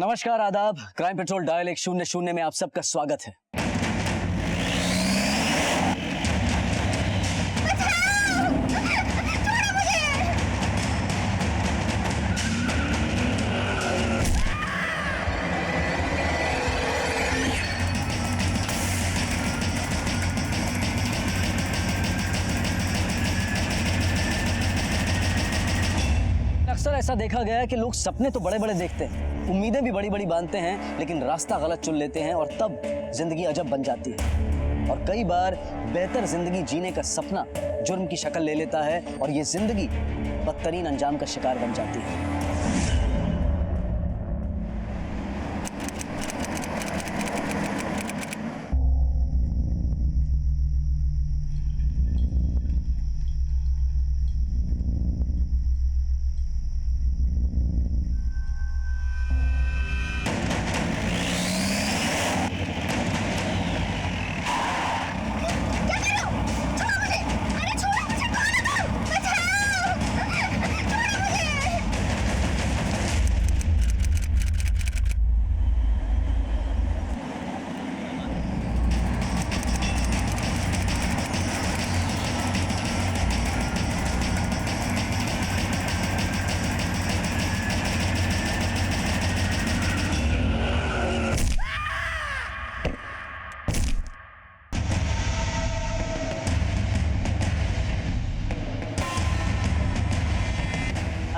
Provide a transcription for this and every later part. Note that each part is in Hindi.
नमस्कार, आदाब। क्राइम पेट्रोल डायल 100 में आप सबका स्वागत है। अक्सर ऐसा देखा गया है कि लोग सपने तो बड़े बड़े देखते हैं, उम्मीदें भी बड़ी बड़ी बांधते हैं, लेकिन रास्ता गलत चुन लेते हैं और तब जिंदगी अजब बन जाती है। और कई बार बेहतर जिंदगी जीने का सपना जुर्म की शक्ल ले लेता है और ये जिंदगी बदतरीन अंजाम का शिकार बन जाती है।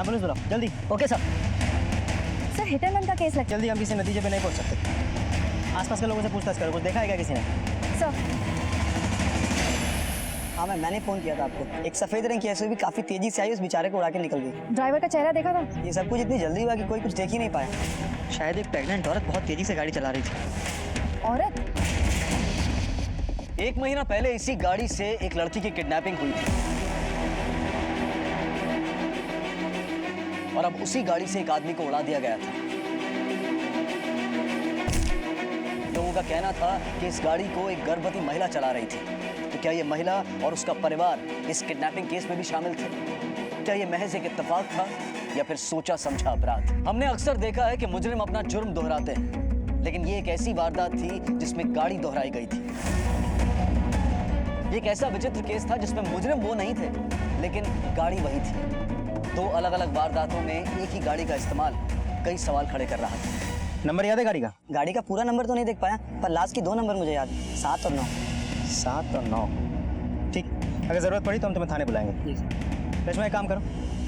पुलिस बुलाओ जल्दी। Okay sir. Sir hit and run का केस लगता है। जल्दी, हम किसी नतीजे पे नहीं पहुंच सकते। आसपास के लोगों से पूछताछ करो, कुछ देखा है क्या किसी ने? सर हाँ मैंने फोन किया था आपको। एक सफेद रंग की एसयूवी काफी तेजी से आई, उस बेचारे को उड़ा के निकल गई। ड्राइवर का चेहरा देखा था? ये सब कुछ इतनी जल्दी हुआ कि कोई कुछ देख ही नहीं पाया। शायद एक प्रेग्नेंट औरत बहुत तेजी से गाड़ी चला रही थी। औरत? 1 महीना पहले इसी गाड़ी से एक लड़की की किडनैपिंग हुई थी और अब उसी गाड़ी से एक आदमी को उड़ा दिया गया था। लोगों का कहना था कि इस गाड़ी को एक गर्भवती महिला चला रही थी। तो क्या ये महिला और उसका परिवार इस किडनैपिंग केस में भी शामिल थे? क्या ये महज एक इत्तेफाक था या फिर सोचा समझा अपराध? हमने अक्सर देखा है कि मुजरिम अपना जुर्म दोहराते हैं, लेकिन ये एक ऐसी वारदात थी जिसमें गाड़ी दोहराई गई थी। एक ऐसा विचित्र केस था जिसमें मुजरिम वो नहीं थे, लेकिन गाड़ी वही थी। 2 अलग अलग वारदातों में एक ही गाड़ी का इस्तेमाल कई सवाल खड़े कर रहा था। नंबर याद है गाड़ी का? गाड़ी का पूरा नंबर तो नहीं देख पाया, पर लास्ट की 2 नंबर मुझे याद है, 7 और 9। 7 और 9। ठीक, अगर जरूरत पड़ी तो हम तुम्हें थाने बुलाएंगे। रेशमा, एक काम करो,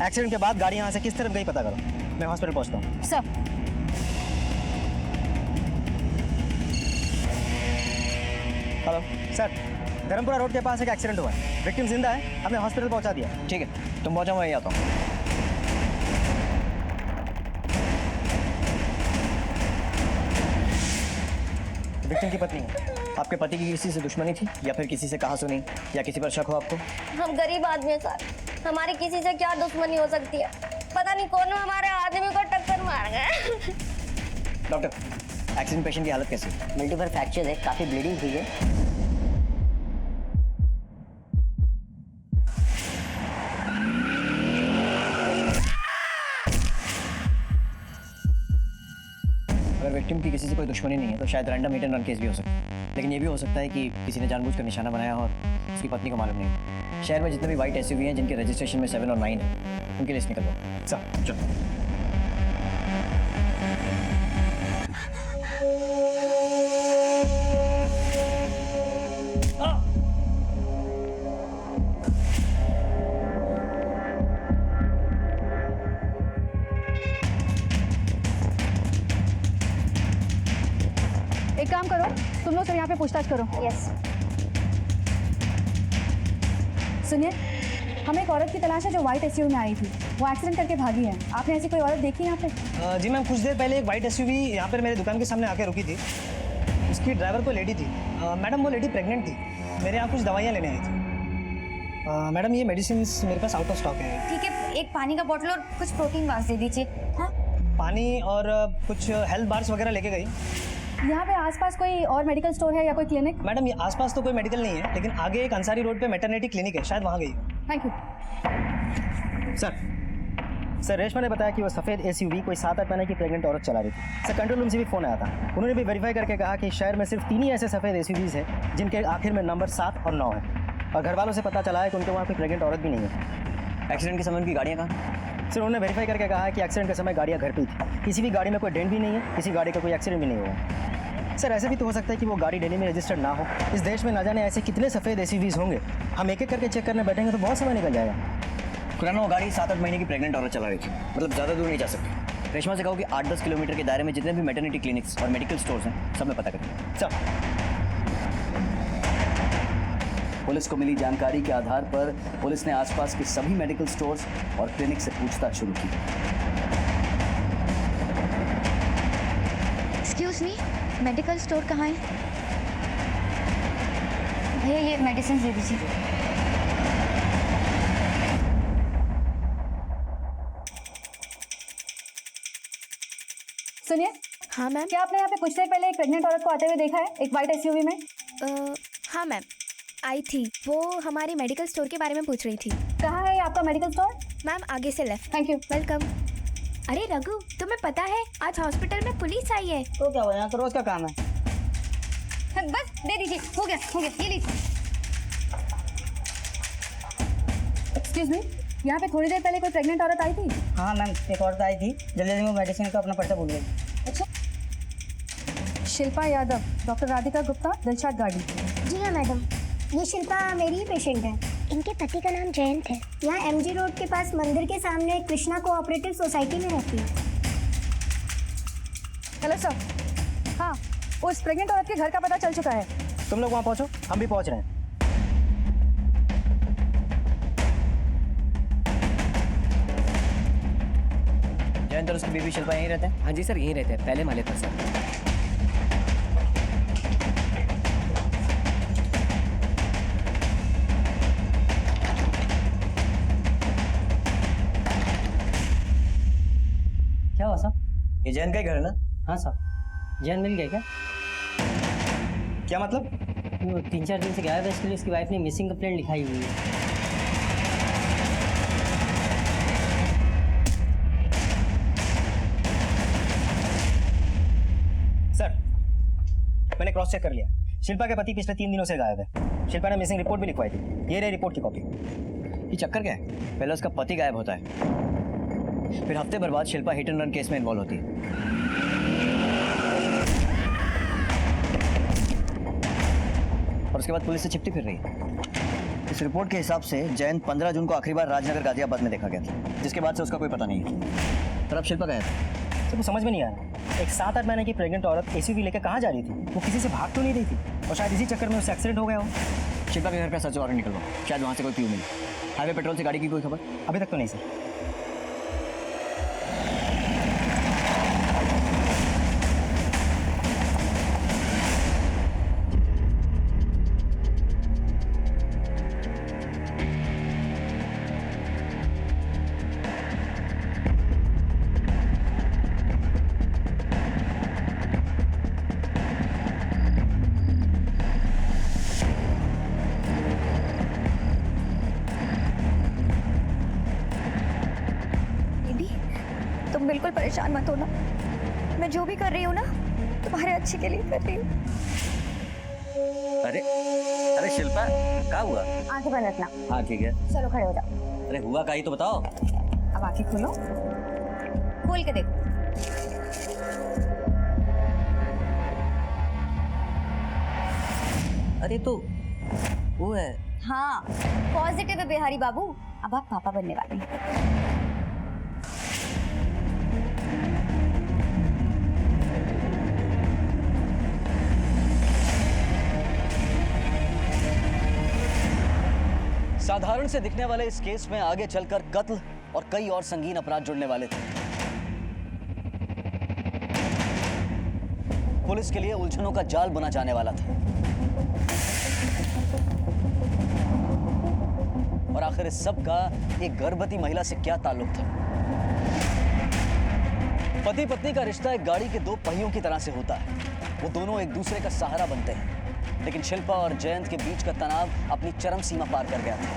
एक्सीडेंट के बाद गाड़ी यहाँ से किस तरफ गई पता करो, मैं हॉस्पिटल पहुँचता हूँ। Sir hello sir, Dharampura road के पास एक एक्सीडेंट हुआ है, विक्टिम जिंदा है, हमने हॉस्पिटल पहुँचा दिया। ठीक है, तुम पहुंचो, मैं आता हूँ। विक्टिम की पत्नी है। आपके पति की किसी से दुश्मनी थी या फिर किसी से कहा सुनी या किसी पर शक हो आपको? हम गरीब आदमी हैं सर, हमारी किसी से क्या दुश्मनी हो सकती है? पता नहीं कौन हमारे आदमी को टक्कर मार गया। डॉक्टर, एक्सीडेंट पेशेंट की हालत कैसी है? मल्टीपल फ्रैक्चर है, काफी ब्लीडिंग हुई है। अगर विक्टिम की किसी से कोई दुश्मनी नहीं है तो शायद random hit and run case भी हो सकता है, लेकिन ये भी हो सकता है कि किसी ने जानबूझकर निशाना बनाया और उसकी पत्नी को मालूम नहीं। शहर में जितने भी वाइट एसयूवी हैं जिनके रजिस्ट्रेशन में 7 और 9 है, उनकी लिस्ट निकल लो। चलो। एक काम करो, तुम लोग सर यहाँ पे पूछताछ करो। यस। सुनिए, हमें एक औरत की तलाश है जो व्हाइट एसयूवी में आई थी। वो एक्सीडेंट करके भागी है। आपने ऐसी कोई औरत देखी यहाँ पे? जी मैम, कुछ देर पहले एक वाइट एसयूवी यहाँ पर मेरे दुकान के सामने आके रुकी थी। उसकी ड्राइवर कोई लेडी थी। मैडम वो लेडी प्रेग्नेंट थी, मेरे यहाँ कुछ दवाइयाँ लेने आई थी। मैडम ये मेडिसिन मेरे पास आउट ऑफ स्टॉक है। ठीक है, एक पानी का बोतल और कुछ प्रोटीन बार्स दे दीजिए। हाँ, पानी और कुछ हेल्थ बार्स वगैरह लेके गई। यहाँ पे आसपास कोई और मेडिकल स्टोर है या कोई क्लिनिक? मैडम ये आसपास तो कोई मेडिकल नहीं है, लेकिन आगे एक अंसारी रोड पे मैटरनिटी क्लिनिक है, शायद वहाँ गई। Thank you. सर रेशमा ने बताया कि वो सफ़ेद एसयूवी कोई 7-8 महीने की प्रेग्नेंट औरत चला रही थी। सर कंट्रोल रूम से भी फ़ोन आया था, उन्होंने भी वेरीफाई करके कहा कि शहर में सिर्फ 3 ही ऐसे सफ़ेद एसयूवीज़ हैं जिनके आखिर में नंबर 7 और 9 है, और घर वालों से पता चला है कि उनके वहाँ कोई प्रेग्नेंट औरत भी नहीं है। एक्सीडेंट के समय उनकी गाड़ियाँ कहाँ? सर उन्होंने वेरीफाई करके कहा है कि एक्सीडेंट के समय गाड़ियाँ घर पे ही थी, किसी भी गाड़ी में कोई डेंट भी नहीं है, किसी गाड़ी का कोई एक्सीडेंट भी नहीं हुआ। सर ऐसे भी तो हो सकता है कि वो गाड़ी दिल्ली में रजिस्टर्ड ना हो। इस देश में ना जाने ऐसे कितने सफ़ेद एसयूवीज़ होंगे, हम एक एक करके चेक करने बैठेंगे तो बहुत समय निकल जाएगा। खुराना वो गाड़ी 7-8 महीने की प्रेग्नेंट औरत चला रही थी, मतलब ज़्यादा दूर नहीं जा सकती। रेशमा से कहो कि 8-10 किलोमीटर के दायरे में जितने भी मैटरनिटी क्लिनिक्स और मेडिकल स्टोर्स हैं सब में पता करें। सर पुलिस को मिली जानकारी के आधार पर पुलिस ने आसपास के सभी मेडिकल स्टोर्स और क्लिनिक से पूछताछ शुरू की। एक्सक्यूज मी, मेडिकल स्टोर कहाँ है? भैया ये मेडिसिन दे दीजिए। सुनिए, हाँ मैम। क्या आपने यहाँ पे कुछ देर पहले एक प्रेग्नेंट औरत को आते हुए देखा है, एक वाइट एसयूवी में? हाँ मैम, आई थी। वो हमारे मेडिकल स्टोर के बारे में पूछ रही थी। कहाँ है ये आपका मेडिकल स्टोर? मैम आगे से लेफ्ट। Thank you. वेलकम। अरे रघु, तुम्हें पता है आज हॉस्पिटल में पुलिस आई है। तो क्या हुआ, यहाँ तो रोज का काम है। बस दे दीजिए, हो गया ये लीजिए। एक्सक्यूज मी, यहाँ पे थोड़ी देर पहले कोई प्रेग्नेंट औरत आई थी? हाँ मैम, एक औरत आई थी, जल्दी जल्दी में मेडिसिन का अपना पर्चा भूल गई। अच्छा। शिल्पा यादव, डॉक्टर राधिका गुप्ता, दिलशाद गाड़ी। जी हाँ मैडम, ये शिल्पा मेरी ही पेशेंट है। इनके पति का नाम जयंत है। यहाँ एमजी रोड के पास मंदिर के सामने कृष्णा कोऑपरेटिव सोसाइटी में रहती है। Hello sir. हाँ, उस प्रेग्नेंट औरत के घर का पता चल चुका है। तुम लोग वहाँ पहुँचो, हम भी पहुँच रहे हैं। जयंत और उसकी बीवी शिल्पा यहीं रहते हैं? हाँ जी सर, यहीं रहते हैं, पहले माले पर सर। क्या हुआ साहब? ये जयंत का ही घर है ना? हाँ साहब, जैन मिल गया क्या? क्या मतलब? वो 3-4 दिन से गायब है, इसके लिए उसकी वाइफ ने मिसिंग कंप्लेंट लिखाई हुई है। सर मैंने क्रॉस चेक कर लिया, शिल्पा के पति पिछले 3 दिनों से गायब है। शिल्पा ने मिसिंग रिपोर्ट भी लिखवाई थी, ये रही रिपोर्ट की कॉपी। ये चक्कर क्या है? पहले उसका पति गायब होता है, फिर हफ्ते भर बाद Shilpa hit and run case में इन्वॉल्व होती है, और उसके बाद पुलिस से चिपटी फिर रही है। इस रिपोर्ट के हिसाब से जयंत 15 जून को आखिरी बार राजनगर गाजियाबाद में देखा गया था, जिसके बाद से उसका कोई पता नहीं है। पर अब शिल्पा गायब है। तो वो समझ में नहीं आ रहा, एक 7-8 महीने की प्रेग्नेंट औरत एसयूवी लेकर कहाँ जा रही थी? वो किसी से भाग तो नहीं रही थी, और शायद इसी चक्कर में उससे एक्सीडेंट हो गया हो। शिल्पा के घर का सर्च वारंट निकलवा, शायद वहाँ से कोई क्लू मिले। हाईवे पेट्रोल से गाड़ी की कोई खबर? अभी तक तो नहीं सर। तुम बिल्कुल परेशान मत होना, मैं जो भी कर रही हूँ ना तुम्हारे अच्छे के लिए कर रही हूँ। अरे शिल्पा, क्या हुआ? आंखें बंद रखना। हाँ ठीक है। चलो खड़े हो जाओ। अरे हुआ का ही तो बताओ। अब आंखें खोलो, खोल के देखो। अरे तो वो है। हाँ, पॉजिटिव है बिहारी बाबू, अब आप पापा बनने वाले हैं। साधारण से दिखने वाले इस केस में आगे चलकर कत्ल और कई और संगीन अपराध जुड़ने वाले थे। पुलिस के लिए उलझनों का जाल बुना जाने वाला था, और आखिर इस सब का एक गर्भवती महिला से क्या ताल्लुक था? पति पत्नी का रिश्ता एक गाड़ी के 2 पहियों की तरह से होता है, वो दोनों एक दूसरे का सहारा बनते हैं। लेकिन शिल्पा और जयंत के बीच का तनाव अपनी चरम सीमा पार कर गया था।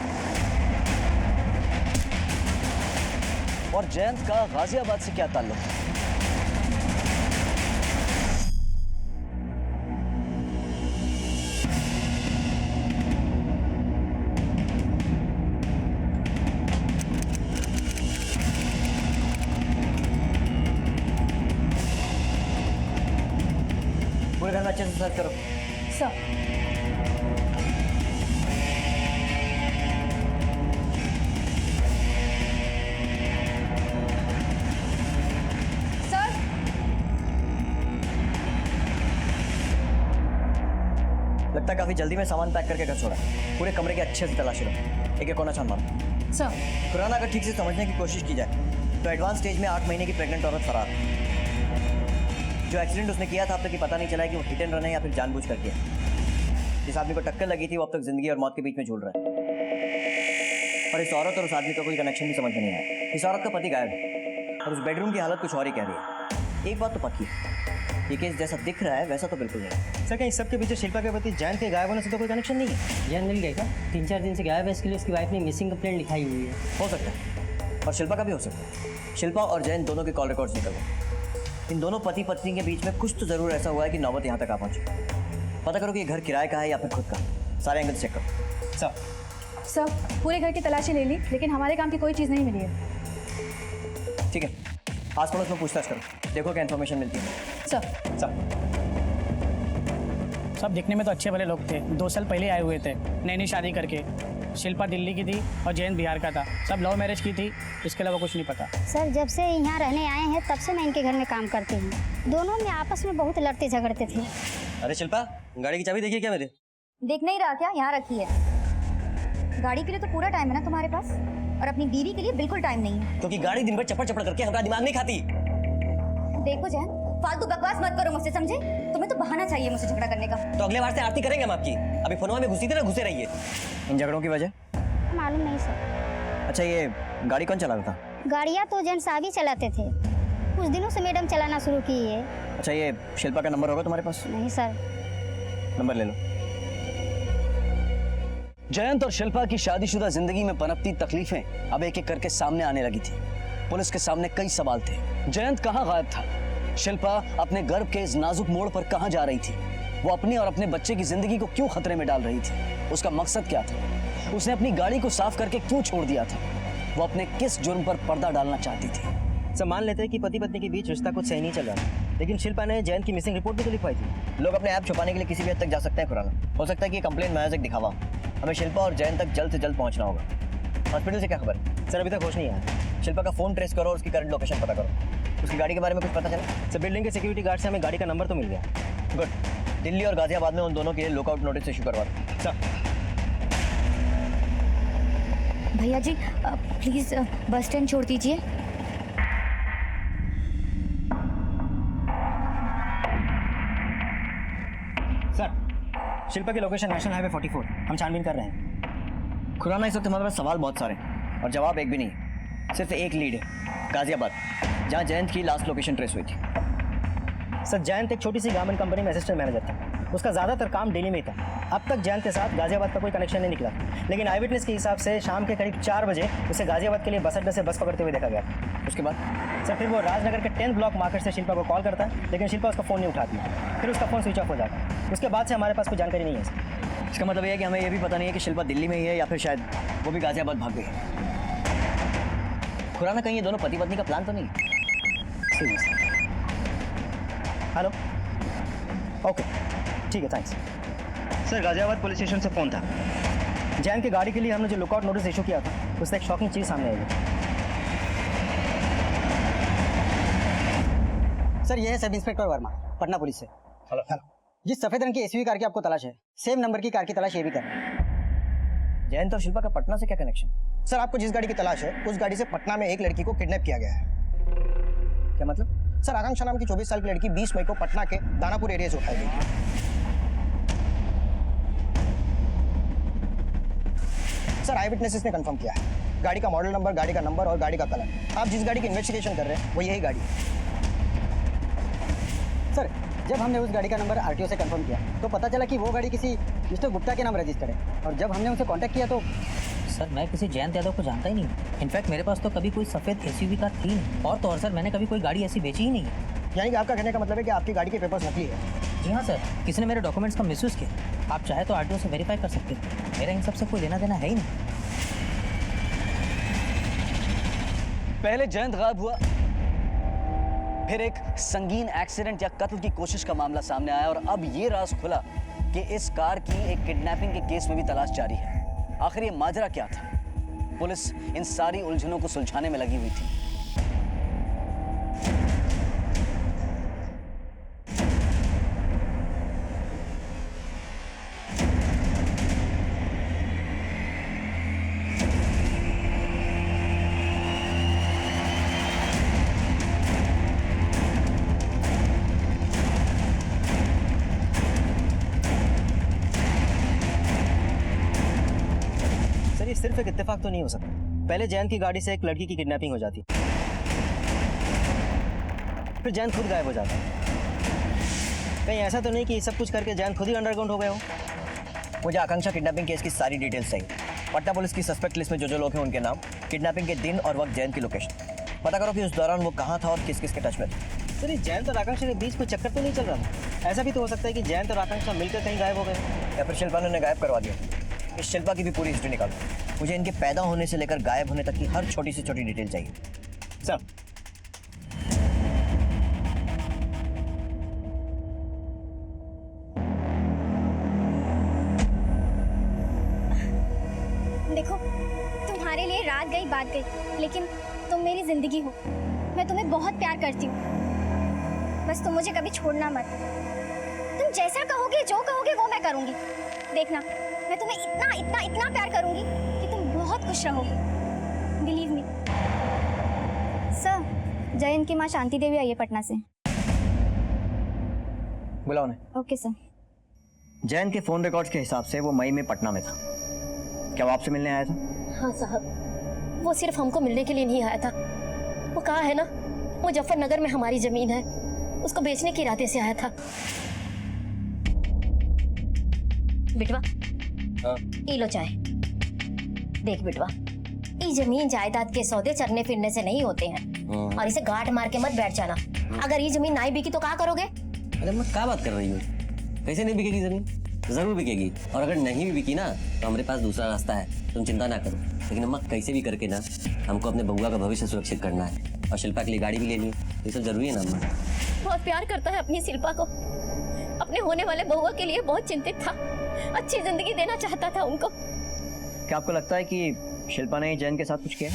और जयंत का गाजियाबाद से क्या ताल्लुक है? पूरे घर में अच्छे से सर्च करो। सर सर लगता है काफी जल्दी में सामान पैक करके घर छोड़ा। पूरे कमरे के अच्छे से तलाशी लो, एक एक कोना छान मारो। सर खुराना अगर ठीक से समझने की कोशिश की जाए तो एडवांस स्टेज में 8 महीने की प्रेग्नेंट औरत फरार है। जो एक्सीडेंट उसने किया था अब तक ये पता नहीं चला है कि वो हिट एंड रन है या फिर जानबूझ कर किया। जिस आदमी को टक्कर लगी थी वो अब तक जिंदगी और मौत के बीच में झूल रहा है। और इस औरत और उस आदमी का कोई कनेक्शन भी समझ में नहीं आया। इस औरत का पति गायब है और उस बेडरूम की हालत कुछ और ही कह रही है। एक बात तो पक्की है, ये केस जैसा दिख रहा है वैसा तो बिल्कुल नहीं। सर कहीं सबके पीछे शिल्पा के पति जयंत के गायब होने से तो कोई कनेक्शन नहीं है? जयंत मिल गए क्या? 3-4 दिन से गायब है, इसके लिए उसकी वाइफ ने मिसिंग कंप्लेंट लिखाई हुई है। हो सकता है और शिल्पा का भी हो सकता है। शिल्पा और जयंत दोनों के कॉल रिकॉर्ड्स निकल गए। इन दोनों पति पत्नी के बीच में कुछ तो जरूर ऐसा हुआ है कि नौबत यहाँ तक आ पहुंची। पता करो कि ये घर किराए का है या फिर खुद का। सारे एंगल चेक करो। सर पूरे घर की तलाशी ले ली लेकिन हमारे काम की कोई चीज़ नहीं मिली है। ठीक है, आस पड़ोस में पूछताछ करो, देखो क्या इन्फॉर्मेशन मिलती है। सर सब दिखने में तो अच्छे भले लोग थे। 2 साल पहले आए हुए थे नई शादी करके। शिल्पा दिल्ली की थी और जयंत बिहार का था। सब लव मैरिज की थी, इसके अलावा कुछ नहीं पता। सर जब से यहाँ रहने आए हैं तब से मैं इनके घर में काम करती हूँ। दोनों में आपस में बहुत लड़ते झगड़ते थे। अरे शिल्पा, गाड़ी की चाबी देखिए क्या मेरे? देख नहीं रहा क्या? यहाँ रखी है। गाड़ी के लिए तो पूरा टाइम है ना तुम्हारे पास, और अपनी बीवी के लिए बिल्कुल टाइम नहीं है। क्योंकि गाड़ी दिन भर चपड़ चपड़ करके हमारा दिमाग नहीं खाती। देखो जैन, फालतू बकवास मत करो मुझसे, समझे? तुम्हें तो बहाना चाहिए मुझसे झगड़ा करने का। तो अगले बार से आरती करेंगे हम आपकी। अभी फोनवा में घुसी थे ना, घुसे रहिए। इन झगड़ों की वजह मालूम नहीं सर। अच्छा, ये गाड़ी कौन चला रहा था? गाड़ियाँ तो जेंट्स आगे चलाते थे, कुछ दिनों से मैडम चलाना शुरू की है। अच्छा, ये शिल्पा का नंबर होगा तुम्हारे पास? नहीं सर। नंबर ले लो। जयंत और शिल्पा की शादीशुदा जिंदगी में पनपती तकलीफें अब एक एक करके सामने आने लगी थी। पुलिस के सामने कई सवाल थे। जयंत कहाँ गायब था? शिल्पा अपने गर्भ के इस नाजुक मोड़ पर कहाँ जा रही थी? वो अपने और अपने बच्चे की जिंदगी को क्यों खतरे में डाल रही थी? उसका मकसद क्या था? उसने अपनी गाड़ी को साफ करके क्यों छोड़ दिया था? वो अपने किस जुर्म पर पर्दा डालना चाहती थी? सर मान लेते हैं कि पति पत्नी के बीच रिश्ता कुछ सही नहीं चल रहा, लेकिन शिल्पा ने जयंत की मिसिंग रिपोर्ट भी तो लिखवाई थी। लोग अपने ऐप छुपाने के लिए किसी भी हद तक जा सकते हैं खुराना। हो सकता है कि ये कंप्लेंट महज एक दिखावा। हमें शिल्पा और जयंत तक जल्द से जल्द पहुंचना होगा। हॉस्पिटल से क्या खबर? सर अभी तक होश नहीं आया। शिल्पा का फोन ट्रेस करो और उसकी करंट लोकेशन पता करो। उसकी गाड़ी के बारे में कुछ पता चला? सर बिल्डिंग के सिक्योरिटी गार्ड से हमें गाड़ी का नंबर तो मिल गया। गुड। दिल्ली और गाजियाबाद में उन दोनों के लिए लुकआउट नोटिस इशू करवा दो। सर भैया जी प्लीज़ बस स्टैंड छोड़ दीजिए। सर शिल्पा की लोकेशन नेशनल हाईवे 44, हम छानबीन कर रहे हैं। खुराना, इस वक्त हमारे पास सवाल बहुत सारे हैं और जवाब एक भी नहीं है। सिर्फ एक लीड है, गाजियाबाद, जहाँ जयंत की लास्ट लोकेशन ट्रेस हुई थी। सर जयंत एक छोटी सी गारमेंट कंपनी में असिस्टेंट मैनेजर था। उसका ज़्यादातर काम दिल्ली में ही था। अब तक जयंत के साथ गाजियाबाद का कोई कनेक्शन नहीं निकला, लेकिन आई विटनेस के हिसाब से शाम के करीब 4 बजे उसे गाजियाबाद के लिए बस अड्डे से बस पकड़ते हुए देखा गया। उसके बाद सर फिर वो राजनगर के 10th ब्लॉक मार्केट से शिल्पा को कॉल करता है, लेकिन शिल्पा उसका फ़ोन नहीं उठाती। फिर उसका फ़ोन स्विच ऑफ हो जाता है। उसके बाद से हमारे पास कोई जानकारी नहीं है सर। इसका मतलब यह है कि हमें यह भी पता नहीं है कि शिल्पा दिल्ली में ही है या फिर शायद वो भी गाजियाबाद भाग गई है। खुराना, कहीं ये दोनों पति पत्नी का प्लान तो नहीं? हेलो, ओके ठीक है, thanks. Sir Ghaziabad police station से फ़ोन था। जैन की गाड़ी के लिए हमने जो लुकआउट नोटिस इशू किया था उससे एक शॉकिंग चीज़ सामने आई है। सर ये है sub inspector Verma, Patna police से। हेलो। जिस सफ़ेद रंग की एसयूवी कार की आपको तलाश है, सेम नंबर की कार की तलाश ये भी कर रहे हैं। जयंत और शिल्पा का पटना से क्या कनेक्शन? सर आपको जिस गाड़ी की तलाश है उस गाड़ी से पटना में एक लड़की को किडनैप किया गया है। क्या मतलब? सर आकांक्षा नाम की 24 साल की लड़की 20 मई को पटना के दानापुर एरिया से उठाई गई। सर आई विटनेसेस ने कंफर्म किया है। गाड़ी का मॉडल नंबर, गाड़ी का नंबर और गाड़ी का कलर। आप जिस गाड़ी की इन्वेस्टिगेशन कर रहे हैं वो यही गाड़ी है। सर जब हमने उस गाड़ी का नंबर आरटीओ से कंफर्म किया तो पता चला कि वो गाड़ी किसी मिस्टर गुप्ता के नाम रजिस्टर्ड है, और जब हमने उनसे कांटेक्ट किया तो सर मैं किसी जयंत यादव को जानता ही नहीं। इनफैक्ट मेरे पास तो कभी कोई सफ़ेद एसयूवी का थी नहीं। और तो और सर मैंने कभी कोई गाड़ी ऐसी बेची ही नहीं है। यानी कि आपका कहने का मतलब है कि आपकी गाड़ी के पेपर्स नकली है? जी हाँ सर, किसी ने मेरे डॉक्यूमेंट्स का मिसयूज़ किया। आप चाहे तो आरटीओ से वेरीफाई कर सकते हैं। मेरा इन सब से कोई लेना देना है ही नहीं। पहले जयंत गायब हुआ, फिर एक संगीन एक्सीडेंट या कत्ल की कोशिश का मामला सामने आया और अब ये राज खुला कि इस कार की एक किडनैपिंग के केस में भी तलाश जारी है। आखिर ये माजरा क्या था? पुलिस इन सारी उलझनों को सुलझाने में लगी हुई थी। सर ये सिर्फ एक इत्तेफाक तो नहीं हो सकता। पहले जयंत की गाड़ी से एक लड़की की किडनैपिंग हो जाती, फिर जयंत खुद गायब हो जाता। कहीं ऐसा तो नहीं कि सब कुछ करके जयंत खुद ही अंडरग्राउंड हो गए हो? मुझे आकांक्षा किडनैपिंग केस की सारी डिटेल्स चाहिए। पटना पुलिस की सस्पेक्ट लिस्ट में जो लोग हैं उनके नाम, किडनैपिंग के दिन और वक्त, जयंत की लोकेशन। पता करो कि उस दौरान वो कहाँ था और किस किस के टच में था। सर ये जयंत और आकांक्षा के बीच कोई चक्कर तो नहीं चल रहा था? ऐसा भी तो हो सकता है कि जयंत और आकांक्षा मिलकर कहीं गायब हो गए, या फिर शिल्पा ने उन्हें गायब करवा दिया। इस शिल्पा की भी पूरी हिस्ट्री निकालो। मुझे इनके पैदा होने से लेकर गायब होने तक की हर छोटी से छोटी डिटेल चाहिए। सर देखो, तुम्हारे लिए रात गई बात गई, लेकिन तुम मेरी जिंदगी हो। मैं तुम्हें बहुत प्यार करती हूँ। बस तुम मुझे कभी छोड़ना मत। तुम जैसा कहोगे, जो कहोगे वो मैं करूँगी। देखना, मैं तुम्हें इतना इतना इतना प्यार करूँगी कि तुम बहुत खुश रहोगे। Believe me. सर, जयंत की माँ शांति देवी आई है पटना से। बुलाओ उन्हें। Okay sir. जयंत के फोन रिकॉर्ड्स के हिसाब से वो मई में पटना में था। क्या वो आपसे मिलने आया था? हाँ साहब, वो सिर्फ हमको मिलने के लिए नहीं आया था। वो कहा है ना, मुजफ्फरनगर में हमारी जमीन है, उसको बेचने के इरादे से आया था। बिटवा, ये लो चाय। देख बिटवा, ये जमीन जायदाद के सौदे चरने फिरने से नहीं होते हैं, और इसे गांठ मार के मत बैठ जाना। अगर ये जमीन नहीं बिकी तो क्या करोगे? अरे मैं क्या बात कर रही हूँ? कैसे नहीं बिकेगी जमीन? जरूर बिकेगी, और अगर नहीं भी बिकी ना तो हमारे पास दूसरा रास्ता है, तुम चिंता ना करो। लेकिन अम्मा कैसे भी करके ना हमको अपने बउआ का भविष्य सुरक्षित करना है, और शिल्पा के लिए गाड़ी भी लेनी है। ये सब जरूरी है ना अम्मा? बहुत प्यार करता है अपनी शिल्पा को, अपने होने वाले बउआ के लिए बहुत चिंतित था, अच्छी जिंदगी देना चाहता था उनको। क्या आपको लगता है कि शिल्पा ने जयंत के साथ कुछ किया?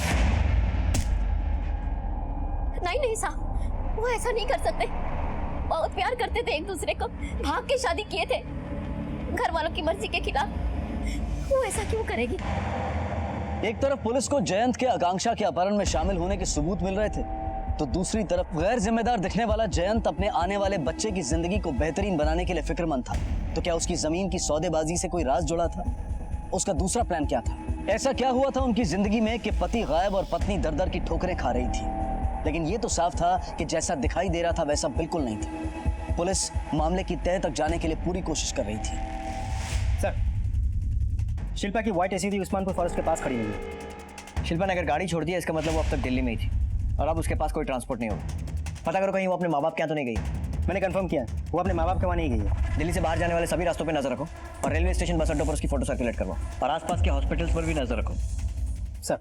नहीं साहब, वो ऐसा नहीं कर सकते। बहुत प्यार करते थे एक दूसरे को, भाग के शादी किए थे घर वालों की मर्जी के खिलाफ। वो ऐसा क्यों करेगी? एक तरफ पुलिस को जयंत के आकांक्षा के अपहरण में शामिल होने के सबूत मिल रहे थे, तो दूसरी तरफ गैर जिम्मेदार दिखने वाला जयंत अपने आने वाले बच्चे की जिंदगी को बेहतरीन बनाने के लिए फिक्रमंद था। तो क्या उसकी जमीन की सौदेबाजी से कोई राज जुड़ा था? उसका दूसरा प्लान क्या था? ऐसा क्या हुआ था उनकी जिंदगी में कि पति गायब और पत्नी दर दर की ठोकरें खा रही थी? लेकिन ये तो साफ था कि जैसा दिखाई दे रहा था वैसा बिल्कुल नहीं था। पुलिस मामले की तह तक जाने के लिए पूरी कोशिश कर रही थी। सर, शिल्पा की व्हाइट एसयूवी उस्मानपुर फॉरेस्ट के पास खड़ी हुई है। शिल्पा ने अगर गाड़ी छोड़ दी, इसका मतलब वो अब तक दिल्ली में ही थी और अब उसके पास कोई ट्रांसपोर्ट नहीं होगा। पता करो कहीं वो अपने माँ बाप के यहाँ तो नहीं गई। मैंने कंफर्म किया, वो अपने माँ बाप के वहाँ नहीं गई है। दिल्ली से बाहर जाने वाले सभी रास्तों पे नजर रखो, और रेलवे स्टेशन, बस अड्डों पर उसकी फोटो सर्कुलेट करवाओ, और आसपास के हॉस्पिटल्स पर भी नजर रखो। सर,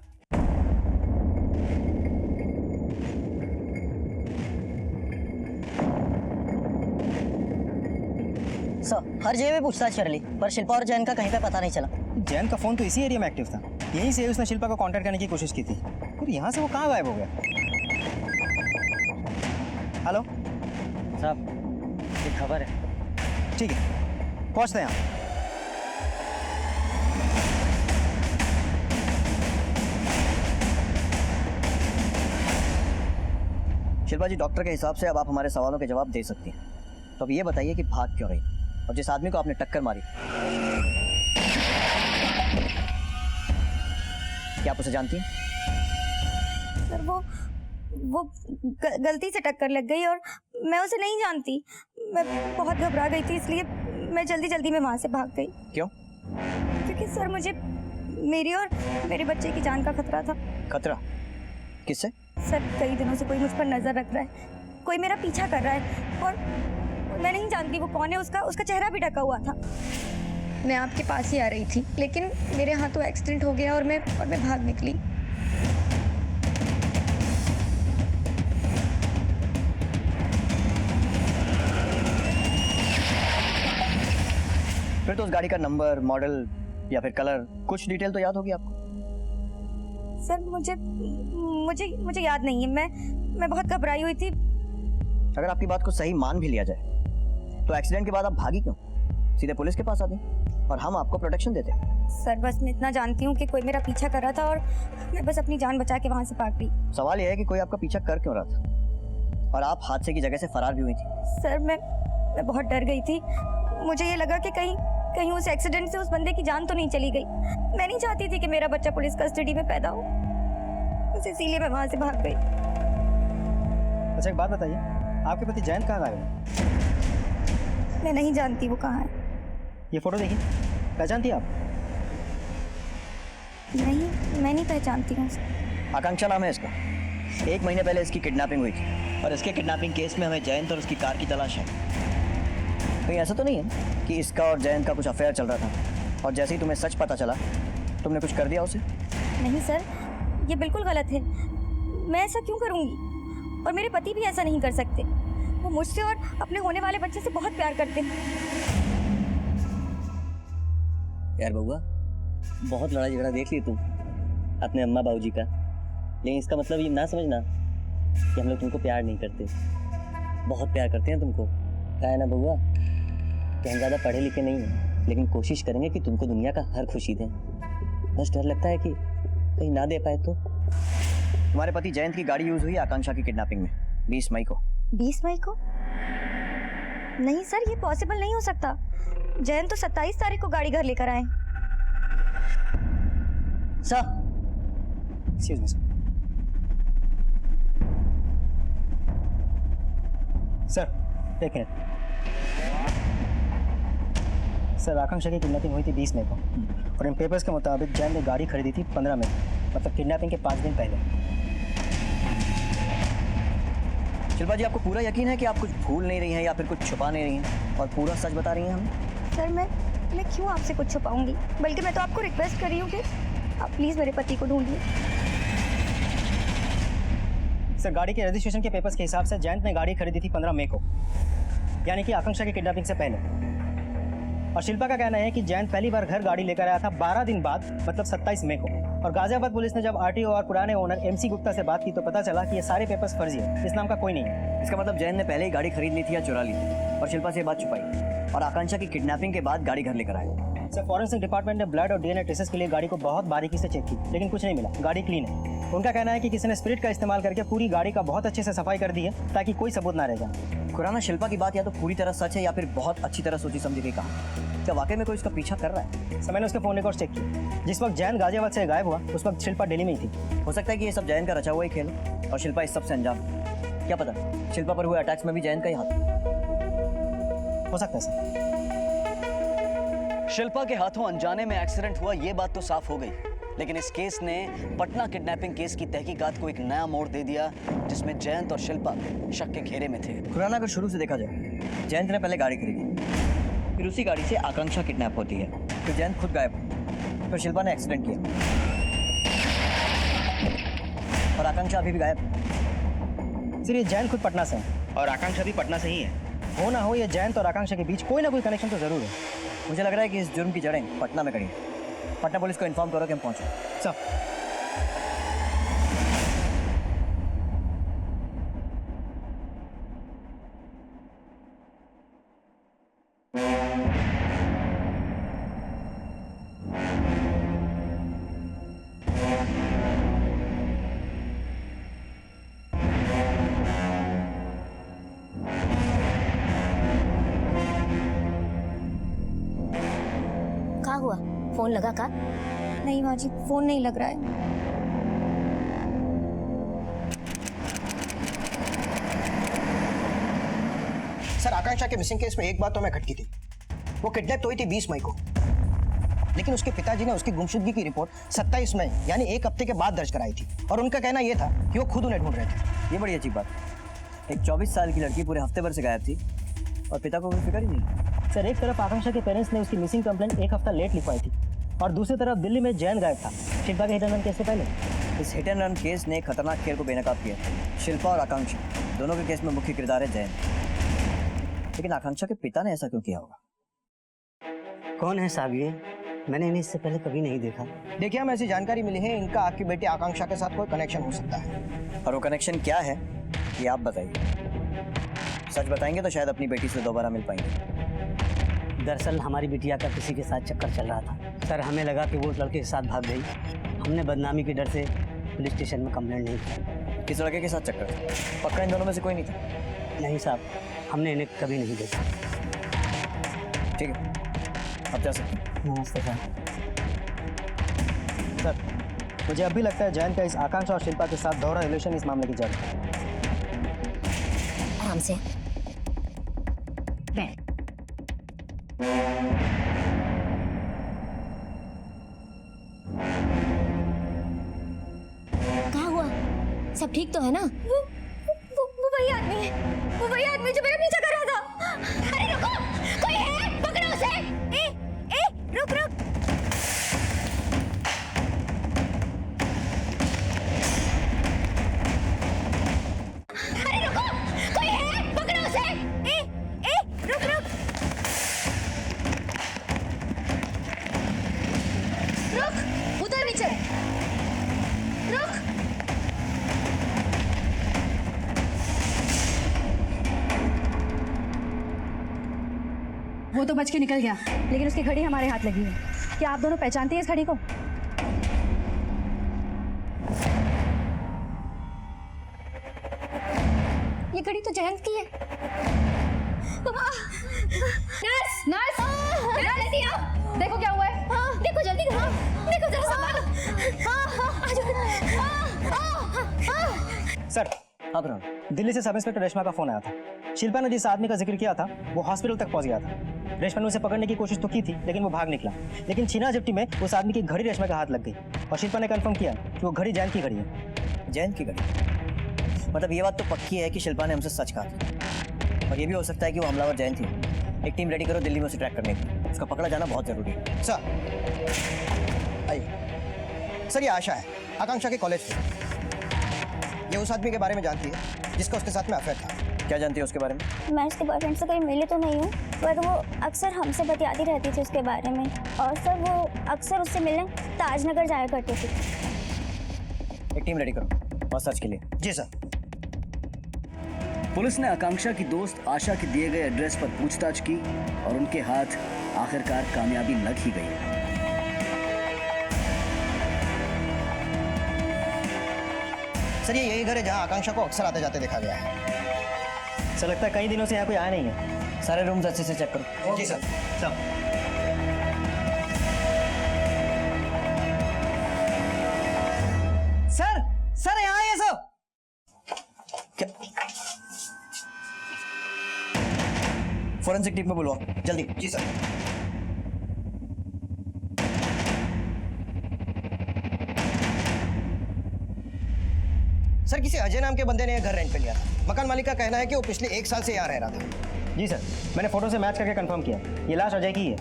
हर जगह पे पूछताछ कर ली, पर शिल्पा और जयंत का कहीं पे पता नहीं चला। जयंत का फोन तो इसी एरिया में एक्टिव था, यहीं से उसने शिल्पा को कांटेक्ट करने की कोशिश की थी। फिर यहाँ से वो कहाँ गायब हो गया? हेलो साहब, एक खबर है। ठीक है, पहुँचते हैं आप। शिल्पा जी, डॉक्टर के हिसाब से अब आप हमारे सवालों के जवाब दे सकती हैं। तो अब ये बताइए कि भाग क्यों रही, और जिस आदमी को आपने टक्कर मारी, क्या आप उसे जानती हैं? सर वो गलती से टक्कर लग गई और मैं उसे नहीं जानती। मैं बहुत घबरा गई थी, इसलिए मैं जल्दी में वहाँ से भाग गई। क्यों? क्योंकि सर मेरी और मेरे बच्चे की जान का खतरा था। खतरा किससे? सर कई दिनों से कोई मुझ पर नजर रख रहा है, कोई मेरा पीछा कर रहा है और मैं नहीं जानती वो कौन है। उसका चेहरा भी ढका हुआ था। मैं आपके पास ही आ रही थी, लेकिन मेरे हाथों एक्सीडेंट हो गया और मैं भाग निकली। फिर तो उस गाड़ी का नंबर, मॉडल या फिर कलर, कुछ डिटेल तो याद होगी आपको? सर मुझे याद नहीं है। मैं बहुत घबराई हुई थी। अगर आपकी बात को सही मान भी लिया जाए तो एक्सीडेंट के बाद आप भागी क्यों? सीधे पुलिस के पास आते और हम आपको प्रोटेक्शन देते। सर बस मैं इतना जानती हूँ कि कोई मेरा पीछा कर रहा था और मैं बस अपनी जान बचा के वहाँ से भाग गई। सवाल यह है कि कोई आपका पीछा कर क्यों रहा था और आप हादसे की जगह से फरार भी हुई थी? सर मैं बहुत डर गई थी। मुझे ये लगा कि कहीं उस एक्सीडेंट से उस बंदे की जान तो नहीं चली गई। मैं नहीं चाहती थी कि मेरा बच्चा पुलिस कस्टडी में पैदा हो, बस इसीलिए मैं वहाँ से भाग गई। अच्छा एक बात बताइए, आपके पति जयंत कहाँ गायब है? मैं नहीं जानती वो कहाँ है। ये फोटो देखिए, पहचानती आप? नहीं, मैं नहीं पहचानती हूँ। आकांक्षा नाम है इसका। 1 महीने पहले इसकी किडनैपिंग हुई थी और इसके किडनैपिंग केस में हमें जयंत और उसकी कार की तलाश है। कहीं ऐसा तो नहीं है कि इसका और जयंत का कुछ अफेयर चल रहा था और जैसे ही तुम्हें सच पता चला तुमने कुछ कर दिया उसे? नहीं सर, ये बिल्कुल गलत है। मैं ऐसा क्यों करूँगी? और मेरे पति भी ऐसा नहीं कर सकते। वो मुझसे और अपने होने वाले बच्चे से बहुत प्यार करते हैं। यार बउआ, बहुत लड़ाई झगड़ा देख ली तुम अपने अम्मा बाबूजी का, लेकिन इसका मतलब ये ना समझना कि हम लोग तुमको प्यार नहीं करते। बहुत प्यार करते हैं तुमको। क्या है ना बउआ कि हम ज़्यादा पढ़े लिखे नहीं हैं, लेकिन कोशिश करेंगे कि तुमको दुनिया का हर खुशी दें। बस डर लगता है कि कहीं ना दे पाए तो। तुम्हारे पति जयंत की गाड़ी यूज हुई आकांक्षा की किडनैपिंग में 20 मई को। 20 मई को? नहीं सर, ये पॉसिबल नहीं हो सकता। जयंत तो 27 तारीख को गाड़ी घर लेकर आए। सर, एक्सक्यूज मी सर, एक मिनट सर। आकांक्षा की किडनैपिंग हुई थी 20 मई को और इन पेपर्स के मुताबिक जैन ने गाड़ी खरीदी थी 15 मई, मतलब किडनैपिंग के 5 दिन पहले। शिल्पा जी, आपको पूरा यकीन है कि आप कुछ भूल नहीं रही हैं या फिर कुछ छुपा नहीं रही हैं और पूरा सच बता रही हैं हमें? सर मैं क्यों आपसे कुछ छुपाऊंगी, बल्कि मैं तो आपको रिक्वेस्ट कर रही हूँ कि आप प्लीज़ मेरे पति को ढूंढिए। सर, गाड़ी के रजिस्ट्रेशन के पेपर्स के हिसाब से जयंत ने गाड़ी खरीदी थी 15 मई को, यानी कि आकांक्षा की किडनैपिंग से पहले। और शिल्पा का कहना है कि जयंत पहली बार घर गाड़ी लेकर आया था 12 दिन बाद, मतलब 27 मई को। और गाजियाबाद पुलिस ने जब आरटीओ और पुराने ओनर MC गुप्ता से बात की तो पता चला कि ये सारे पेपर्स फर्जी है, इस नाम का कोई नहीं है। इसका मतलब जयंत ने पहले ही गाड़ी खरीद ली थी या चुरा ली थी और शिल्पा से ये बात छुपाई और आकांक्षा की किडनैपिंग के बाद गाड़ी घर लेकर आए। सर, फॉरेंसिक डिपार्टमेंट ने ब्लड और DNA ट्रेसेस के लिए गाड़ी को बहुत बारीकी से चेक की, लेकिन कुछ नहीं मिला। गाड़ी क्लीन है। उनका कहना है कि किसी ने स्पिरिट का इस्तेमाल करके पूरी गाड़ी का बहुत अच्छे से सफाई कर दी है ताकि कोई सबूत ना रह जाए। खुराना, शिल्पा की बात या तो पूरी तरह सच है या फिर बहुत अच्छी तरह सोची समझी गई कहा। क्या वाकई में कोई इसका पीछा कर रहा है? सर, मैंने उसके फोन रिकॉर्ड चेक किए। जिस वक्त जैन गाजियाबाद से गायब हुआ उस वक्त शिल्पा दिल्ली में ही थी। हो सकता है कि ये सब जयंत का रचा हुआ ही खेल है और शिल्पा इस सब से अंजाम है। क्या पता शिल्पा पर हुए अटैक्स में भी जयंत का ही हाथ हो सकता है सर। शिल्पा के हाथों अनजाने में एक्सीडेंट हुआ, ये बात तो साफ हो गई, लेकिन इस केस ने पटना किडनैपिंग केस की तहकीकात को एक नया मोड़ दे दिया, जिसमें जयंत और शिल्पा शक के घेरे में थे। खुराना, अगर शुरू से देखा जाए, जयंत ने पहले गाड़ी खरीदी, फिर उसी गाड़ी से आकांक्षा किडनैप होती है, फिर जयंत खुद गायब, फिर शिल्पा ने एक्सीडेंट किया और आकांक्षा अभी भी गायब। सर, ये जयंत खुद पटना से है और आकांक्षा भी पटना से ही है। हो ना हो, ये जयंत और आकांक्षा के बीच कोई ना कोई कनेक्शन तो जरूर है। मुझे लग रहा है कि इस जुर्म की जड़ें पटना में खड़ी हैं। पटना पुलिस को इन्फॉर्म करो कि हम पहुंचे। सर, क्या हुआ? फोन लगा का? नहीं माँ जी, फोन नहीं लग रहा है। सर, आकांक्षा के मिसिंग केस में एक बात तो मैं खटकी थी। वो किडनैप तो हुई थी 20 मई को लेकिन उसके पिताजी ने उसकी गुमशुदगी की रिपोर्ट 27 मई यानी 1 हफ्ते के बाद दर्ज कराई थी और उनका कहना यह था कि वो खुद उन्हें ढूंढ रहे थे। ये बड़ी अच्छी बात है। एक 24 साल की लड़की पूरे हफ्ते भर से गायब थी और पिता को कोई फिक्र ही नहीं। सर, एक तरफ आकांक्षा के पेरेंट्स ने उसकी मिसिंग कंप्लेंट एक हफ्ता लेट लिखवाई थी और दूसरी तरफ दिल्ली में जैन गायब था शिल्पा के हिट एंड रन केस से पहले। इस हिट एंड रन केस ने एक खतरनाक खेल को बेनकाब किया। शिल्पा और आकांक्षा दोनों के केस में मुख्य किरदार है जैन। लेकिन आकांक्षा के पिता ने ऐसा क्यों किया होगा? कौन है साहब ये? मैंने इन्हें इससे पहले कभी नहीं देखा। देखिए, हमें ऐसी जानकारी मिली है इनका आपकी बेटी आकांक्षा के साथ कोई कनेक्शन हो सकता है। और वो कनेक्शन क्या है ये आप बताइए। सच बताएंगे तो शायद अपनी बेटी से दोबारा मिल पाएंगे। दरअसल हमारी बिटिया का किसी के साथ चक्कर चल रहा था सर। हमें लगा कि वो उस लड़के के साथ भाग गई। हमने बदनामी के डर से पुलिस स्टेशन में कंप्लेंट नहीं की। किस लड़के के साथ चक्कर? पक्का इन दोनों में से कोई नहीं था? नहीं साहब, हमने इन्हें कभी नहीं देखा। ठीक है, आप जा सकते हैं। नमस्ते सर, मुझे अभी लगता है जैन का इस आकांक्षा और शिल्पा के साथ दोहरा रिलेशन इस मामले की जड़ है। आराम से बैठ। कहाँ हुआ? सब ठीक तो है ना? वो वही आदमी है, वो वही आदमी जो मेरा पीछा कर रहा था। अरे रुको, कोई है, पकड़ो उसे। ए, रुक। अरे रुको, कोई है, पकड़ो उसे। ए, रुक। रुक, उतर नीचे। रुक। वो तो बच के निकल गया, लेकिन उसकी घड़ी हमारे हाथ लगी है। क्या आप दोनों पहचानते हैं इस घड़ी को? ये घड़ी तो जयंत की है। नर्स, जल्दी आओ। देखो क्या हुआ है। देखो जल्दी, देखो जरा सर, आप रहो। दिल्ली से सब इंस्पेक्टर रेशमा का फोन आया था। शिल्पा ने जिस आदमी का जिक्र किया था वो हॉस्पिटल तक पहुंच गया था। रेशमा ने उसे पकड़ने की कोशिश तो की थी, लेकिन वो भाग निकला। लेकिन छीना झपटी में उस आदमी की घड़ी रेशमा के हाथ लग गई और शिल्पा ने कंफर्म किया कि वो घड़ी जैन की घड़ी है। जैन की घड़ी? मतलब ये बात तो पक्की है कि शिल्पा ने हमसे सच कहा था। और ये भी हो सकता है कि वो हमलावर जैन थी। एक टीम रेडी करो दिल्ली में उसे ट्रैक करने की। उसका पकड़ा जाना बहुत जरूरी है। सर आइए। सर, ये आशा है, आकांक्षा के कॉलेज से। ये उस आदमी के बारे में जानती है जिसका उसके साथ में अफेयर था। क्या जानती है उसके बारे में? मैं उसके बॉयफ्रेंड से कहीं मिली तो नहीं हूँ, पर वो अक्सर हमसे बतियाती रहती थी उसके बारे में। और सर, वो अक्सर उससे मिलने ताजनगर जाया करती थी। एक टीम रेडी करो और सर्च के लिए। जी सर। पुलिस ने आकांक्षा की दोस्त आशा के दिए गए एड्रेस पर पूछताछ की और उनके हाथ आखिरकार कामयाबी लग ही गई। सर, ये यही घर है जहाँ आकांक्षा को अक्सर आते जाते देखा गया है। सर, लगता है कई दिनों से यहाँ कोई आया नहीं है। सारे रूम्स अच्छे से चेक करो। जी सर। सर यहाँ आइए सब। क्या? फॉरेंसिक टीम में बुलवाओ जल्दी। जी सर। सर, किसी अजय नाम के बंदे ने यह घर रेंट पे लिया था। मकान मालिक का कहना है कि वो पिछले 1 साल से यहाँ रह रहा था। जी सर, मैंने फोटो से मैच करके कंफर्म किया, ये लाश अजय की है।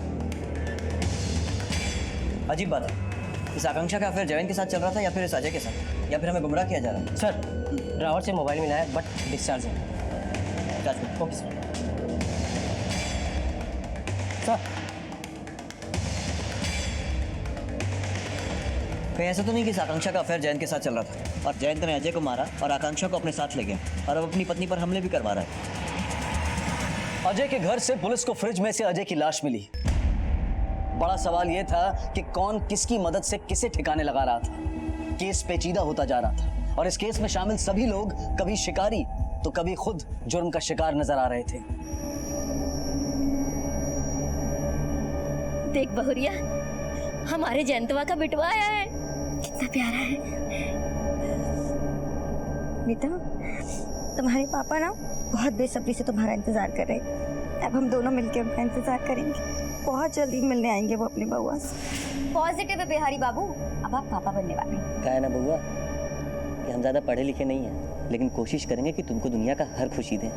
अजीब बात है, इस आकांक्षा का अफेयर जैन के साथ चल रहा था या फिर इस अजय के साथ, या फिर हमें गुमराह किया जा रहा है? सर, ड्राइवर से मोबाइल मिला है बट डिस्चार्ज है। Okay sir. कहीं ऐसा तो नहीं कि इस आकांक्षा का अफेयर जैन के साथ चल रहा था और जयंत ने अजय को मारा और आकांक्षा को अपने साथ ले गया और अब अपनी पत्नी पर हमले भी करवा रहा है। अजय के घर से पुलिस को फ्रिज में से अजय की लाश मिली। बड़ा सवाल यह था कि कौन किसकी मदद से किसे ठिकाने लगा रहा था। केस पेचीदा होता जा रहा था और इस केस में शामिल सभी लोग कभी शिकारी तो कभी खुद जुर्म का शिकार नजर आ रहे थे। देख बहुरिया, हमारे जयंतवा का बिटवा आया है। कितना प्यारा है। बेटा, तुम्हारे पापा ना बहुत बेसब्री से तुम्हारा इंतजार कर रहे हैं। अब हम दोनों मिलकर उनका इंतजार करेंगे। बहुत जल्दी मिलने आएंगे वो अपनी बउआ से। पॉजिटिव है बिहारी बाबू, अब आप पापा बनने वाले हैं। क्या है ना बउआ कि हम ज़्यादा पढ़े लिखे नहीं हैं, लेकिन कोशिश करेंगे कि तुमको दुनिया का हर खुशी दें।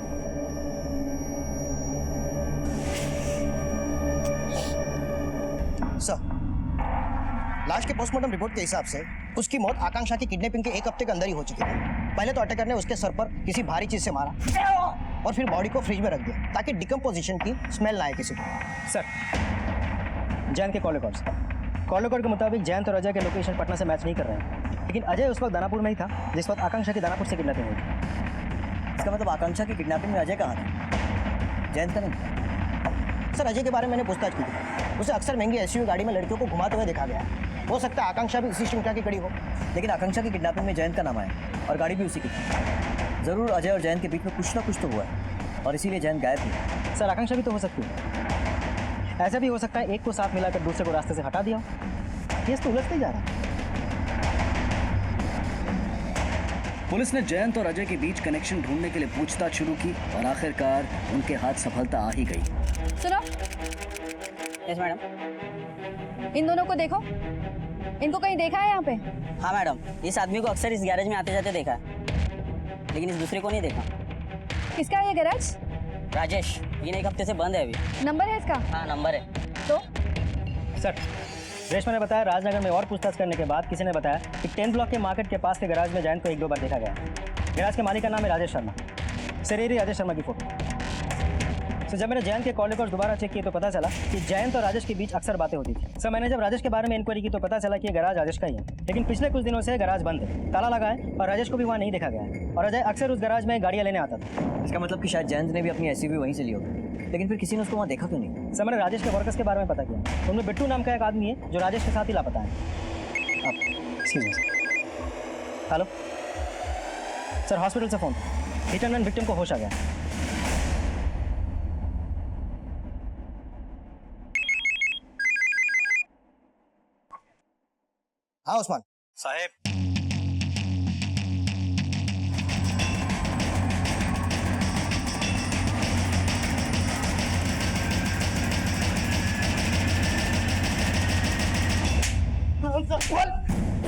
सर, लाश के पोस्टमार्टम रिपोर्ट के हिसाब से उसकी मौत आकांक्षा की किडनैपिंग के 1 हफ्ते के अंदर ही हो चुकी थी। पहले तो अटैकर ने उसके सर पर किसी भारी चीज से मारा और फिर बॉडी को फ्रिज में रख दिया ताकि डिकम्पोजिशन की स्मेल ना आए किसी को। सर, जैन के कॉल रिकॉर्ड के मुताबिक जैन तो अजय के लोकेशन पटना से मैच नहीं कर रहे हैं, लेकिन अजय उस वक्त दानापुर में ही था जिस वक्त आकांक्षा की दानापुर से किडनैपिंग हुई थी। इसका मतलब आकांक्षा की किडनैपिंग में अजय कहाँ था? जैन का नहीं? सर, अजय के बारे में मैंने पूछताछ की थी। उसे अक्सर महंगी एसयूवी गाड़ी में लड़कियों को घुमाते हुए देखा गया है। हो सकता है आकांक्षा भी इसी श्रृंखला की कड़ी हो। लेकिन आकांक्षा की किडनैपिंग में जैन का नाम आया और गाड़ी भी उसी की थी। ज़रूर अजय और जैन के बीच में कुछ ना कुछ तो हुआ है और इसीलिए जैन गायब हुई। सर, आकांक्षा भी तो हो सकती है। ऐसा भी हो सकता है एक को साथ मिलाकर दूसरे को रास्ते से हटा दिया। केस तो उलझते ही जा रहा है। पुलिस ने जयंत और अजय के बीच कनेक्शन ढूंढने के लिए पूछताछ शुरू की और आखिरकार उनके हाथ सफलता आ ही गई। सुनो, यस मैडम। इन दोनों को देखो, इनको कहीं देखा है यहाँ पे? हाँ मैडम, इस आदमी को अक्सर इस गैरेज में आते जाते देखा है, लेकिन इस दूसरे को नहीं देखा। किसका है ये गैरेज? राजेश, ये 1 हफ्ते से बंद है अभी। नंबर है इसका? हाँ नंबर है। तो सर, रेशमा ने बताया राजनगर में और पूछताछ करने के बाद किसी ने बताया कि 10 ब्लॉक के मार्केट के पास के गैराज में जैन को 1-2 बार देखा गया। गैराज के मालिक का नाम है राजेश शर्मा। सरेरी राजेश शर्मा की फोटो। तो जब मैंने जैन के कॉल रिकॉर्ड दोबारा चेक किए तो पता चला कि जैन और राजेश के बीच अक्सर बातें होती थी। सर, मैंने जब राजेश के बारे में इंक्वायरी की तो पता चला कि ये गैराज राजेश का ही है, लेकिन पिछले कुछ दिनों से गैराज बंद है, ताला लगा है और राजेश को भी वहाँ नहीं देखा गया है। और अजय अक्सर उस गैराज में गाड़ियाँ लेने आता था। इसका मतलब कि शायद जैन ने भी अपनी एसयूवी वहीं से ली होगी, लेकिन फिर किसी ने उसको वहाँ देखा क्यों नहीं? सर, मैंने राजेश के वर्कर्स के बारे में पता किया। उनमें बिट्टू नाम का एक आदमी है जो राजेश के साथ ही लापता है। Excuse me sir. Hello sir, hospital से phone. Hit and run victim को होश आ गया। हाँ उस्मान साहेब,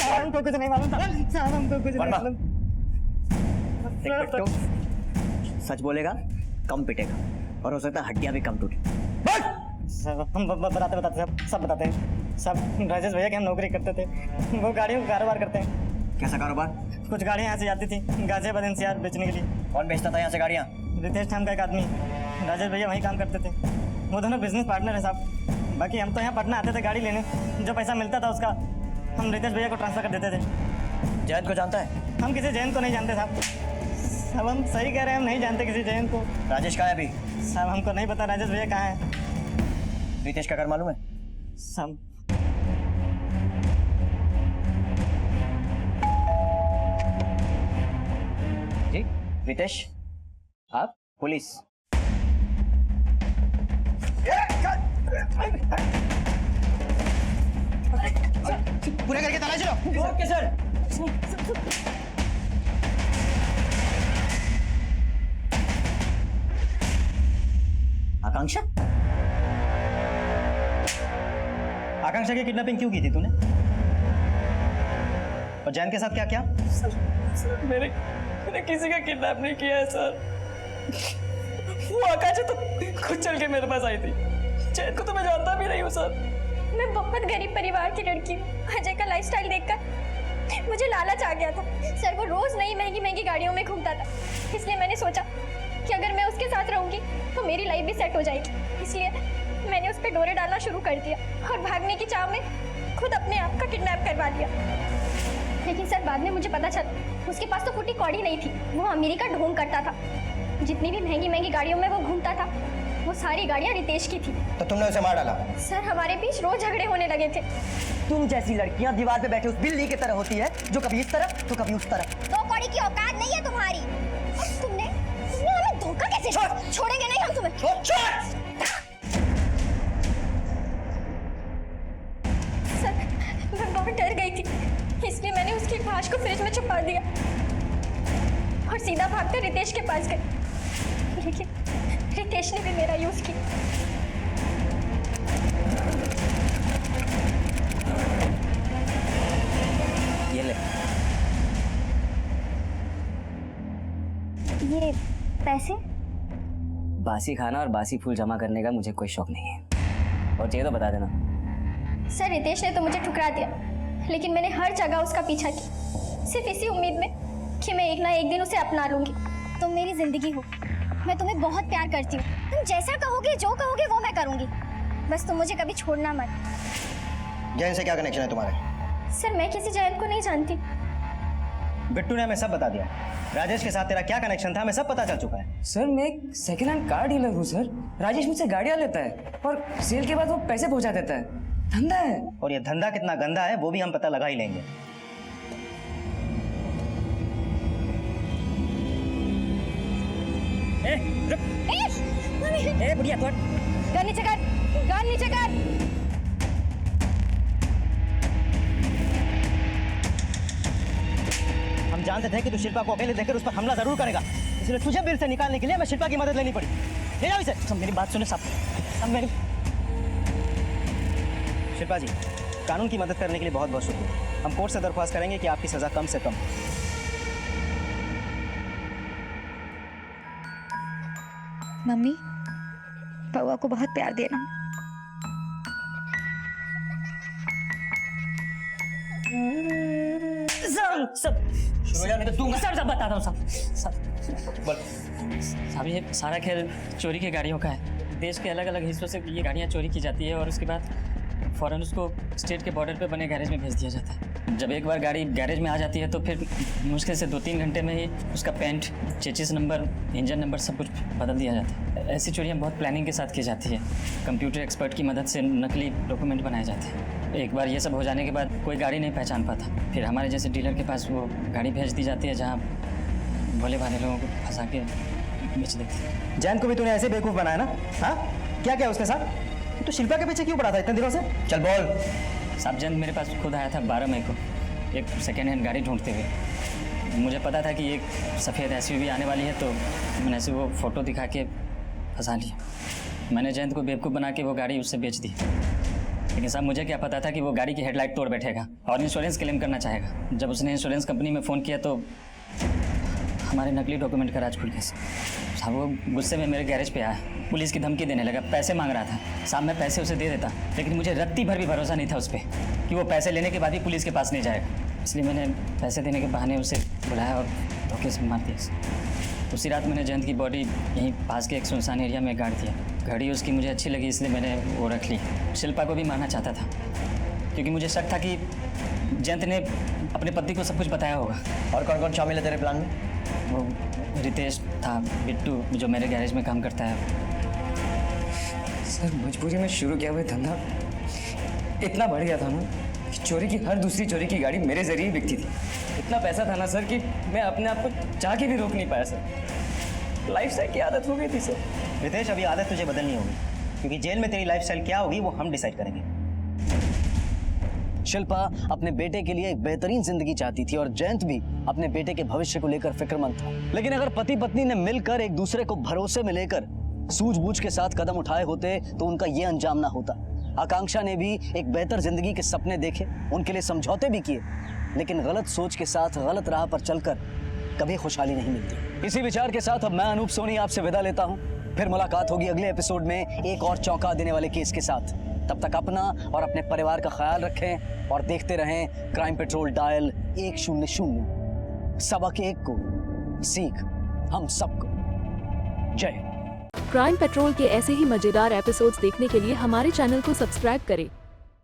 हमको कुछ नहीं मालूम था। हमको कुछ नहीं मालूम। सच बोलेगा कम पिटेगा और हो सकता है हड्डियां भी कम टूटे। हम बताते सब बताते हैं। सब राजेश भैया के हम नौकरी करते थे, वो गाड़ियों का कारोबार करते हैं। कैसा कारोबार? कुछ गाड़ियाँ यहाँ से जाती थी गाजियाबाद NCR बेचने के लिए। कौन बेचता था यहाँ से गाड़ियाँ? रितेश नाम का एक आदमी, राजेश भैया वहीं काम करते थे। वो दोनों बिजनेस पार्टनर है साहब। बाकी हम तो यहाँ पटना आते थे गाड़ी लेने, जो पैसा मिलता था उसका हम रितेश भैया को ट्रांसफर कर देते थे। जैन को जानता है? हम किसी जैन को नहीं जानते साहब। साहब हम सही कह रहे हैं, हम नहीं जानते किसी जैन को। राजेश कहाँ है अभी? साहब हमको नहीं पता राजेश भैया कहाँ है। रितेश का घर मालूम है? साहब जी रितेश, आप पुलिस? पूरे करके तलाशी लो। Okay sir. आकांक्षा? आकांक्षा की किडनैपिंग क्यों की थी तूने? और जैन के साथ क्या क्या? सर मैंने किसी का किडनैप नहीं किया है सर। वो आकाश तो खुद चल के मेरे पास आई थी। जैन को तो मैं जानता भी नहीं हूँ सर। मैं बहुत गरीब परिवार की लड़की हूँ। अजय का लाइफस्टाइल देखकर मुझे लालच आ गया था। सर वो रोज नई महंगी महंगी गाड़ियों में घूमता था, इसलिए मैंने सोचा कि अगर मैं उसके साथ रहूंगी तो मेरी लाइफ भी सेट हो जाएगी। इसलिए मैंने उस पर डोरे डालना शुरू कर दिया और भागने की चाह में खुद अपने आप का किडनैप करवा लिया। लेकिन सर बाद में मुझे पता चला उसके पास तो फूटी कौड़ी नहीं थी, वो अमीरी का ढोंग करता था। जितनी भी महंगी महंगी गाड़ियों में वो घूमता था वो सारी गाड़ियाँ रितेश की थी। तो तुमने उसे मार डाला? सर हमारे बीच रोज झगड़े होने लगे थे। तुम जैसी लड़कियां दीवार पे बैठे उस बिल्ली की तरह होती है, जो कभी इस तरफ तो कभी उस तरफ। दो कौड़ी की औकात नहीं है तुम्हारी। और तुमने हमें धोखा कैसे दिया? छोड़ेंगे नहीं हम तुम्हें। सर मैं बहुत डर गई थी, इसलिए मैंने उसकी लाश को फ्रिज में छुपा दिया और सीधा भागकर रितेश के पास गई। लेकिन रितेश ने भी मेरा यूज किया। बासी खाना और बासी फूल जमा करने का मुझे कोई शौक नहीं है, और चाहिए तो बता देना। सर रितेश ने तो मुझे ठुकरा दिया, लेकिन मैंने हर जगह उसका पीछा किया, सिर्फ इसी उम्मीद में कि मैं एक ना एक दिन उसे अपना लूंगी। तुम मेरी जिंदगी हो, मैं तुम्हें बहुत प्यार करती हूँ। तुम जैसा कहोगे, जो कहोगे वो मैं करूंगी, बस तुम मुझे कभी छोड़ना मत। जैन से क्या कनेक्शन है तुम्हारे? सर मैं किसी जैन को नहीं जानती। बिट्टू ने हमें सब बता दिया। राजेश के साथ तेरा क्या कनेक्शन था हमें सब पता चल चुका है। सर मैं एक सेकेंड हैंड कार डीलर हूँ सर। राजेश मुझसे गाड़ियाँ लेता है और सेल के बाद वो पैसे पहुँचा देता है। धंधा है। और ये धंधा कितना गंदा है वो भी हम पता लगा ही लेंगे। बुढ़िया तो गन नीचे कर, गन नीचे कर। हम जानते थे कि तू शिल्पा को अकेले देखकर उस पर हमला जरूर करेगा, इसलिए तुझे बिल से निकालने के लिए हमें शिल्पा की मदद लेनी पड़ी। ले जाओ इसे। सब मेरी बात सुने सब मेरी। शिल्पा जी, कानून की मदद करने के लिए बहुत बहुत शुक्रिया। हम कोर्ट से दरख्वास्त करेंगे कि आपकी सजा कम से कम। मम्मी बउआ को बहुत प्यार देना। सब बताता हूँ साहब, ये सारा खेल चोरी की गाड़ियों का है। देश के अलग अलग हिस्सों से ये गाड़ियाँ चोरी की जाती है और उसके बाद फ़ौरन उसको स्टेट के बॉर्डर पे बने गैरेज में भेज दिया जाता है। जब एक बार गाड़ी गैरेज में आ जाती है तो फिर मुश्किल से 2-3 घंटे में ही उसका paint, chassis number, engine number सब कुछ बदल दिया जाता है। ऐसी चोरियाँ बहुत प्लानिंग के साथ की जाती है। कंप्यूटर एक्सपर्ट की मदद से नकली डॉक्यूमेंट बनाए जाते हैं। एक बार ये सब हो जाने के बाद कोई गाड़ी नहीं पहचान पाता, फिर हमारे जैसे डीलर के पास वो गाड़ी भेज दी जाती है जहाँ भोले भाले लोगों को फंसा के बेच देते हैं। जैन को भी तूने ऐसे बेवकूफ़ बनाया ना? हाँ, क्या क्या उसके साथ? तो शिल्पा के पीछे क्यों पड़ा था इतने दिनों से? चल बोल। साहब जैन मेरे पास खुद आया था 12 मई को एक सेकेंड हैंड गाड़ी ढूंढते हुए। मुझे पता था कि एक सफ़ेद SUV आने वाली है, तो मैंने ऐसे वो फ़ोटो दिखा के फंसा लिया। मैंने जयंत को बेवकूफ़ बना के वो गाड़ी उससे बेच दी। लेकिन साहब मुझे क्या पता था कि वो गाड़ी की हेडलाइट तोड़ बैठेगा और इंश्योरेंस क्लेम करना चाहेगा। जब उसने इंश्योरेंस कंपनी में फ़ोन किया तो हमारे नकली डॉक्यूमेंट का राज खुल गया। साहब वो गुस्से में मेरे गैरेज पे आया, पुलिस की धमकी देने लगा, पैसे मांग रहा था। साहब मैं पैसे उसे दे देता, लेकिन मुझे रत्ती भर भी भरोसा नहीं था उस पर कि वो पैसे लेने के बाद भी पुलिस के पास नहीं जाएगा। इसलिए मैंने पैसे देने के बहाने उसे बुलाया और धोखे से मार दिया। उसी रात मैंने जयंत की बॉडी यहीं पास के एक सुनसान एरिया में गाड़ दिया। घड़ी उसकी मुझे अच्छी लगी इसलिए मैंने वो रख ली। शिल्पा को भी मारना चाहता था क्योंकि मुझे शक था कि जयंत ने अपने पति को सब कुछ बताया होगा। और कौन कौन शामिल है तेरे प्लान में? वो रितेश था, बिट्टू जो मेरे गैरेज में काम करता है। सर मजबूरी में शुरू किया हुआ धंधा इतना बढ़ गया था ना कि चोरी की हर दूसरी चोरी की गाड़ी मेरे जरिए बिकती थी। इतना पैसा था ना सर कि मैं अपने आप को चाह के भी रोक नहीं पाया सर। लाइफस्टाइल की आदत हो गई थी सर। रितेश, अभी आदत तुझे बदलनी होगी, क्योंकि जेल में तेरी लाइफस्टाइल क्या होगी वो हम डिसाइड करेंगे। शिल्पा अपने बेटे के लिए एक बेहतरीन जिंदगी चाहती थी और जयंत भी अपने बेटे के भविष्य को लेकर फिक्रमंद था। लेकिन अगर पति पत्नी ने मिलकर एक दूसरे को भरोसे में लेकर सूझबूझ के साथ कदम उठाए होते तो उनका ये अंजाम ना होता। आकांक्षा ने भी एक बेहतर जिंदगी के सपने देखे, उनके लिए समझौते भी किए, लेकिन गलत सोच के साथ गलत राह पर चलकर कभी खुशहाली नहीं मिलती। इसी विचार के साथ अब मैं अनूप सोनी आपसे विदा लेता हूँ। फिर मुलाकात होगी अगले एपिसोड में एक और चौंका देने वाले केस के साथ। तब तक अपना और अपने परिवार का ख्याल रखें और देखते रहें क्राइम पेट्रोल डायल 100। सबक एक को, सीख हम सबको। जय हिंद। क्राइम पेट्रोल के ऐसे ही मजेदार एपिसोड्स देखने के लिए हमारे चैनल को सब्सक्राइब करें